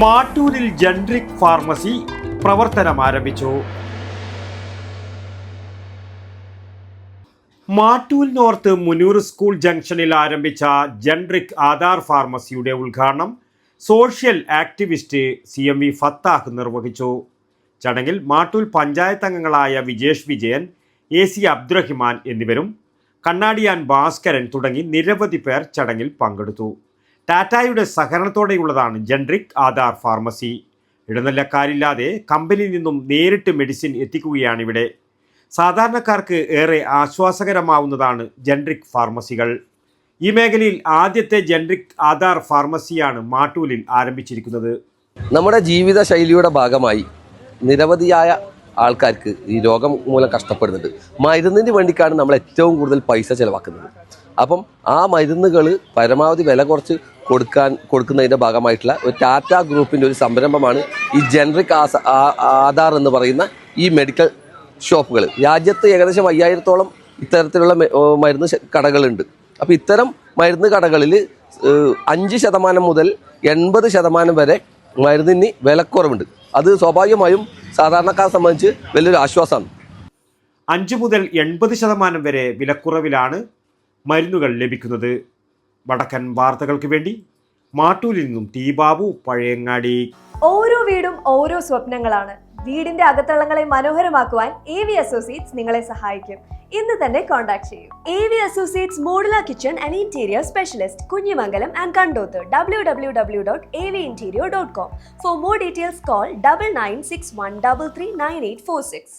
മാട്ടൂരിൽ generic pharmacy പ്രവർത്തനം ആരംഭിച്ചു. Mattool north Muneer school ജംഗ്ഷനിൽ ആരംഭിച്ച ജനറിക് ആധാർ ഫാർമസിയുടെ ഉദ്ഘാടനം സോഷ്യൽ ആക്ടിവിസ്റ്റ് CMV ഫത്താഹ് നിർവഹിച്ചു. ചടങ്ങിൽ മാട്ടൂൽ പഞ്ചായത്ത് അംഗങ്ങളായ വിജേഷ് വിജയൻ, AC അബ്ദുറഹിമാൻ എന്നിവരും കണ്ണാടിയാൻ ഭാസ്കരൻ തുടങ്ങി നിരവധി പേർ ചടങ്ങിൽ പങ്കെടുത്തു. ടാറ്റയുടെ സഹകരണത്തോടെയുള്ളതാണ് ജനറിക് ആധാർ ഫാർമസി. ഇടനിലക്കാരില്ലാതെ കമ്പനിയിൽ നിന്നും നേരിട്ട് മെഡിസിൻ എത്തിക്കുകയാണിവിടെ. സാധാരണക്കാർക്ക് ഏറെ ആശ്വാസകരമാവുന്നതാണ് ജനറിക് ഫാർമസികൾ. ഈ മേഖലയിൽ ആദ്യത്തെ ജനറിക് ആധാർ ഫാർമസിയാണ് മാട്ടൂലിൽ ആരംഭിച്ചിരിക്കുന്നത്. നമ്മുടെ ജീവിത ശൈലിയുടെ ഭാഗമായി നിരവധിയായ ആൾക്കാർക്ക് ഈ രോഗം മൂലം കഷ്ടപ്പെടുന്നുണ്ട്. മരുന്നിന് വേണ്ടിക്കാണ് നമ്മൾ ഏറ്റവും കൂടുതൽ പൈസ ചിലവാക്കുന്നത്. അപ്പം ആ മരുന്നുകൾ പരമാവധി വില കുറച്ച് കൊടുക്കുന്നതിൻ്റെ ഭാഗമായിട്ടുള്ള ഒരു ടാറ്റ ഗ്രൂപ്പിൻ്റെ ഒരു സംരംഭമാണ് ഈ ജനറിക് ആധാർ എന്ന് പറയുന്ന ഈ മെഡിക്കൽ ഷോപ്പുകൾ. രാജ്യത്ത് ഏകദേശം 5000-ഓളം ഇത്തരത്തിലുള്ള മരുന്ന് കടകളുണ്ട്. അപ്പോൾ ഇത്തരം മരുന്ന് കടകളിൽ 5% മുതൽ 80% വരെ മരുന്നിന് വിലക്കുറവുണ്ട്. അത് സ്വാഭാവികമായും സാധാരണക്കാരെ സംബന്ധിച്ച് വലിയൊരു ആശ്വാസമാണ്. 5 മുതൽ 80% വരെ വിലക്കുറവിലാണ് മരുന്നുകൾ ലഭിക്കുന്നത്. വടക്കൻ വാർത്തകൾക്ക് വേണ്ടി മാട്ടൂരിൽ നിന്നും ടി ബാബു, പഴയങ്ങാടി. ഓരോ വീടും ഓരോ സ്വപ്നങ്ങളാണ്. വീടിന്റെ അകത്തളങ്ങളെ മനോഹരമാക്കുവാൻ AV Associates നിങ്ങളെ സഹായിക്കും. ഇന്ന് തന്നെ കോൺടാക്ട് ചെയ്യൂ. AV Associates modular kitchen and interior specialist, Kunhimangalam and Kandoth. www.avinterior.com. For more details call 9961339846.